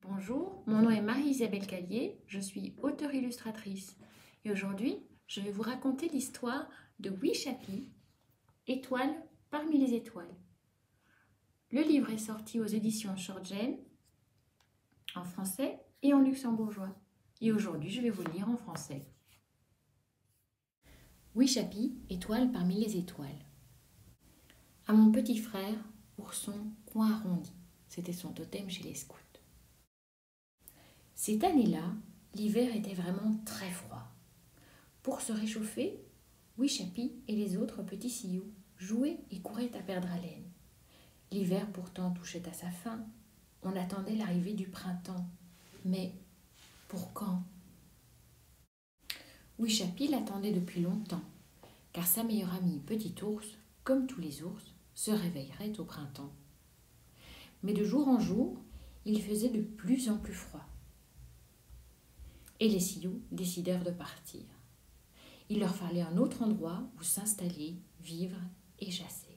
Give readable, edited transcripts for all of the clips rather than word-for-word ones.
Bonjour, mon nom est Marie-Isabelle Callier, je suis auteure-illustratrice et aujourd'hui je vais vous raconter l'histoire de Wishapi, Étoile parmi les étoiles. Le livre est sorti aux éditions Shortgen en français et en luxembourgeois et aujourd'hui je vais vous le lire en français. Wishapi, Étoile parmi les étoiles. À mon petit frère, ourson, coin arrondi, c'était son totem chez les scouts. Cette année-là, l'hiver était vraiment très froid. Pour se réchauffer, Wishapi et les autres petits Sioux jouaient et couraient à perdre haleine. L'hiver pourtant touchait à sa fin. On attendait l'arrivée du printemps. Mais pour quand? Wishapi l'attendait depuis longtemps, car sa meilleure amie Petit Ours, comme tous les ours, se réveillerait au printemps. Mais de jour en jour, il faisait de plus en plus froid. Et les Sioux décidèrent de partir. Il leur fallait un autre endroit où s'installer, vivre et chasser.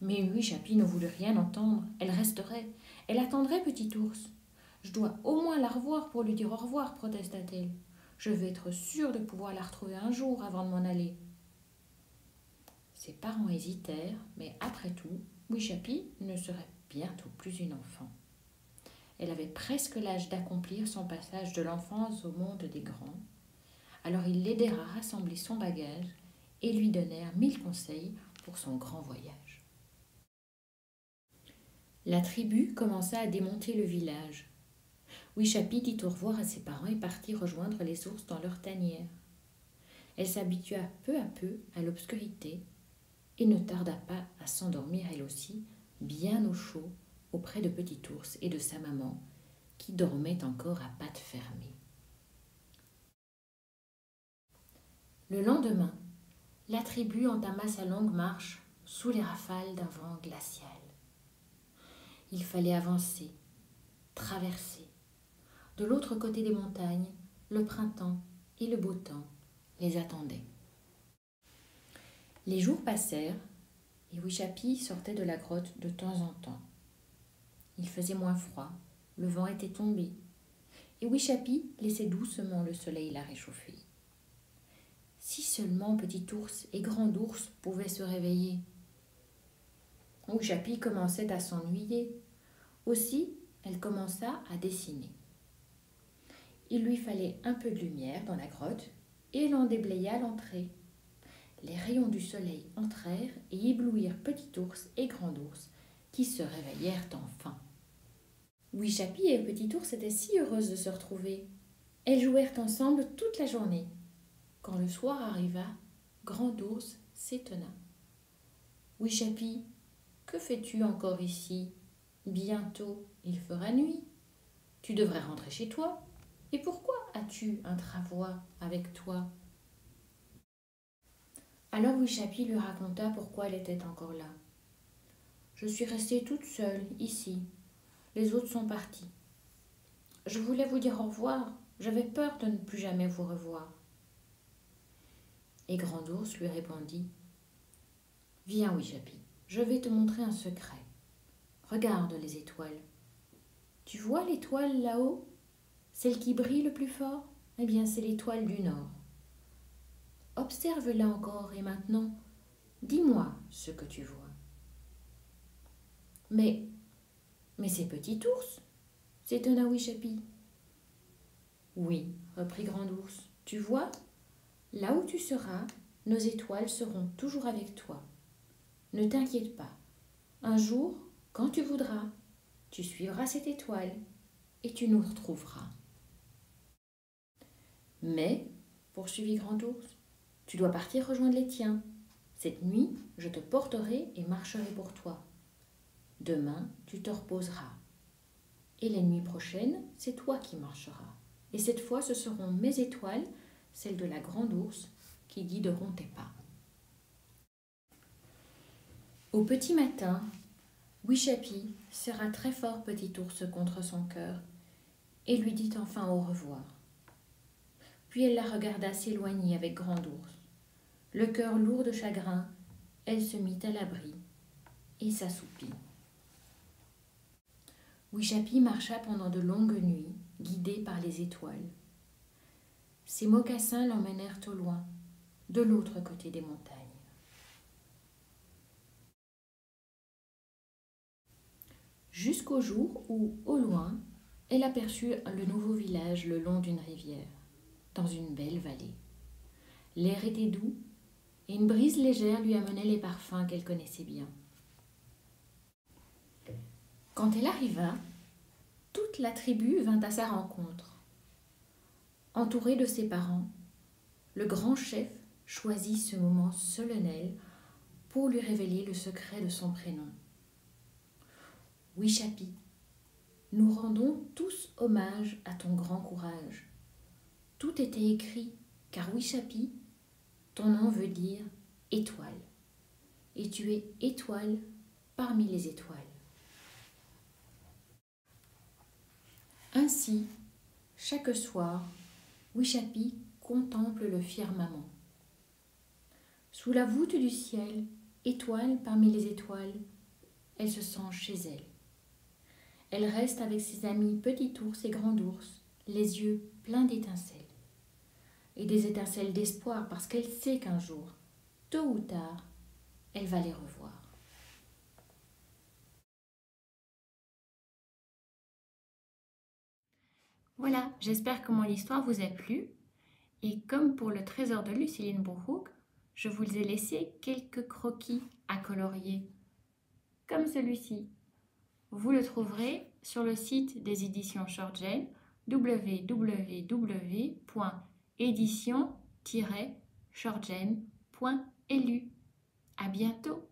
Mais Wishapi ne voulut rien entendre. Elle resterait. Elle attendrait Petit Ours. « Je dois au moins la revoir pour lui dire au revoir, protesta-t-elle. Je veux être sûre de pouvoir la retrouver un jour avant de m'en aller. » Ses parents hésitèrent, mais après tout, Wishapi ne serait bientôt plus une enfant. Elle avait presque l'âge d'accomplir son passage de l'enfance au monde des grands. Alors ils l'aidèrent à rassembler son bagage et lui donnèrent 1000 conseils pour son grand voyage. La tribu commença à démonter le village. Wishapi dit au revoir à ses parents et partit rejoindre les ours dans leur tanière. Elle s'habitua peu à peu à l'obscurité et ne tarda pas à s'endormir elle aussi, bien au chaud, auprès de Petit Ours et de sa maman, qui dormait encore à pattes fermées. Le lendemain, la tribu entama sa longue marche sous les rafales d'un vent glacial. Il fallait avancer, traverser. De l'autre côté des montagnes, le printemps et le beau temps les attendaient. Les jours passèrent et Wishapi sortait de la grotte de temps en temps. Il faisait moins froid, le vent était tombé et Wishapi laissait doucement le soleil la réchauffer. Si seulement Petit Ours et Grand Ours pouvaient se réveiller. Wishapi commençait à s'ennuyer. Aussi, elle commença à dessiner. Il lui fallait un peu de lumière dans la grotte et elle en déblaya l'entrée. Les rayons du soleil entrèrent et éblouirent Petit Ours et Grand Ours qui se réveillèrent enfin. Wishapi et Petit Ours étaient si heureuses de se retrouver. Elles jouèrent ensemble toute la journée. Quand le soir arriva, Grand Ours s'étonna. « Wishapi, que fais-tu encore ici? Bientôt, il fera nuit. Tu devrais rentrer chez toi. Et pourquoi as-tu un travois avec toi ?» Alors Wishapi lui raconta pourquoi elle était encore là. « Je suis restée toute seule, ici. Les autres sont partis. Je voulais vous dire au revoir. J'avais peur de ne plus jamais vous revoir. » Et Grand Ours lui répondit « Viens, Wishapi, je vais te montrer un secret. Regarde les étoiles. Tu vois l'étoile là-haut? Celle qui brille le plus fort? Eh bien, c'est l'étoile du Nord. Observe-la encore et maintenant, dis-moi ce que tu vois. » Mais c'est Petit Ours, s'étonna Wishapi. « Oui, reprit Grand Ours, tu vois? Là où tu seras, nos étoiles seront toujours avec toi. Ne t'inquiète pas. Un jour, quand tu voudras, tu suivras cette étoile et tu nous retrouveras. » « Mais, poursuivit Grand Ours, tu dois partir rejoindre les tiens. Cette nuit, je te porterai et marcherai pour toi. Demain, tu te reposeras. Et les nuits prochaines, c'est toi qui marcheras. Et cette fois, ce seront mes étoiles, celles de la Grande Ours, qui guideront tes pas. Au petit matin, Wishapi serra très fort Petit Ours contre son cœur et lui dit enfin au revoir. Puis elle la regarda s'éloigner avec Grand Ours. Le cœur lourd de chagrin, elle se mit à l'abri et s'assoupit. Wishapi marcha pendant de longues nuits, guidé par les étoiles. Ses mocassins l'emmenèrent au loin, de l'autre côté des montagnes. Jusqu'au jour où, au loin, elle aperçut le nouveau village le long d'une rivière, dans une belle vallée. L'air était doux et une brise légère lui amenait les parfums qu'elle connaissait bien. Quand elle arriva, toute la tribu vint à sa rencontre. Entouré de ses parents, le grand chef choisit ce moment solennel pour lui révéler le secret de son prénom. Wishapi, nous rendons tous hommage à ton grand courage. Tout était écrit, car Wishapi, ton nom veut dire étoile, et tu es étoile parmi les étoiles. Ainsi, chaque soir, Wishapi contemple le firmament. Sous la voûte du ciel, étoile parmi les étoiles, elle se sent chez elle. Elle reste avec ses amis petit ours et grand ours, les yeux pleins d'étincelles. Et des étincelles d'espoir parce qu'elle sait qu'un jour, tôt ou tard, elle va les revoir. Voilà, j'espère que mon histoire vous a plu. Et comme pour le trésor de Lucéline Bourhouk, je vous ai laissé quelques croquis à colorier, comme celui-ci. Vous le trouverez sur le site des éditions Shortgen, www.édition-shortgen.lu. À bientôt!